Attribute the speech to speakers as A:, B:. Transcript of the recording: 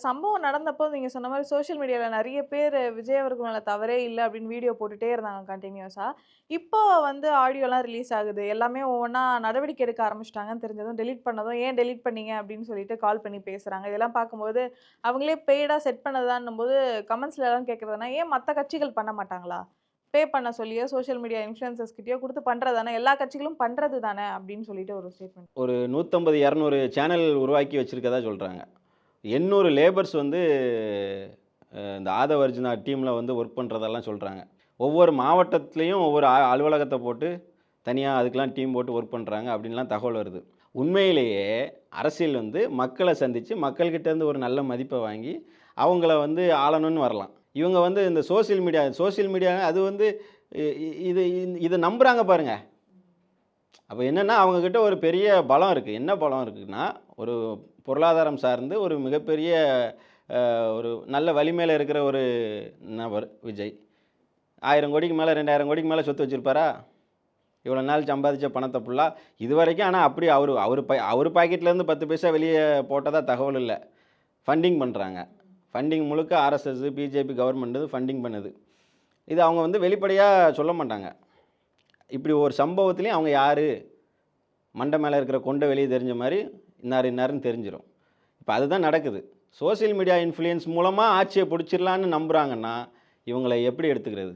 A: சம்பவம் நடந்தப்போ நீங்க சொன்ன மாரி சோசியல் மீடியால நெறைய பேரு விஜய் அவர்கள் மேல தவறே இல்ல அப்படின்னு வீடியோ போட்டுட்டே இருந்தாங்க கன்டினியூஸா. இப்போ வந்து ஆடியோலாம் ரிலீஸ் ஆகுது. எல்லாமே ஒவ்வொன்னா நடவடிக்கை எடுக்க ஆரம்பிச்சுட்டாங்கன்னு தெரிஞ்சதும், டெலீட் பண்ணதும், "ஏன் டெலீட் பண்ணீங்க?" அப்படின்னு சொல்லிட்டு கால் பண்ணி பேசுறாங்க. இதெல்லாம் பார்க்கும்போது, அவங்களே பெய்டா செட் பண்ணதுதான்னும்போது, கமெண்ட்ஸ்ல எல்லாம் கேட்கறதுன்னா, "ஏன் மத்த கட்சிகள் பண்ண மாட்டாங்களா? பே பண்ண சொல்லியோ, சோசியல் மீடியா இன்ஃப்ளூயன்சர்ஸ் கிட்டயோ குடுத்து பண்றது தானே. எல்லா கட்சிகளும் பண்றது தானே." அப்படின்னு சொல்லிட்டு ஒரு ஸ்டேட்மெண்ட்.
B: ஒரு 150, 200 சேனல் உருவாக்கி வச்சிருக்கதா சொல்றாங்க. 800 லேபர்ஸ் வந்து இந்த ஆதவ அர்ஜுனா டீம்ல வந்து ஒர்க் பண்றதெல்லாம் சொல்றாங்க. ஒவ்வொரு மாவட்டத்திலயும் ஒவ்வொரு அலுவலகத்த போட்டு, தனியா அதுக்கெல்லாம் டீம் போட்டு ஒர்க் பண்றாங்க அப்படின்லாம் தகவல் வருது. உண்மையிலேயே அரசியல் வந்து மக்கள சந்திச்சு, மக்கள்கிட்ட இருந்து ஒரு நல்ல மதிப்ப வாங்கி, அவங்கள வந்து ஆளணும்னு வரலாம். இவங்க வந்து இந்த சோசியல் மீடியா அது வந்து இ இ இது இத நம்புறாங்க பாருங்க. அப்ப என்னன்னா, அவங்க கிட்ட ஒரு பெரிய பலம் இருக்கு. என்ன பலம் இருக்குன்னா, ஒரு பொருளாதாரம் சார்ந்து ஒரு மிகப்பெரிய ஒரு நல்ல வலிமையில இருக்கிற ஒரு நபர் விஜய். 1000 கோடிக்கு மேல 2000 கோடிக்கு மேல சொத்து வச்சிருப்பாரா? இவ்வளோ நாள் சம்பாதிச்ச பணத்த ஃபுல்லா இதுவரைக்கும் ஆனா அப்படி அவரு பாக்கெட்லேருந்து 10 பைசா வெளிய போட்டதா தகவல் இல்ல. ஃபண்டிங் பண்றாங்க. ஃபண்டிங் முழுக்க ஆர்எஸ்எஸ், பிஜேபி கவர்மெண்ட் ஃபண்டிங் பண்ணுது. இது அவங்க வந்து வெளிப்படையா சொல்ல மாட்டாங்க. இப்படி ஒரு சம்பவத்திலயும் அவங்க யாரு? மண்டை மேல இருக்கிற கொண்ட வெளிய தெரிஞ்ச மாரி, இன்னார் இன்னார்ன்னு தெரிஞ்சிரும். இப்ப அதுதான் நடக்குது. சோசியல் மீடியா இன்ஃப்ளூயன்ஸ் மூலமா ஆட்சிய புடிச்சிடலான்னு நம்புறாங்கன்னா, இவங்கள எப்படி எடுத்துக்கிறது?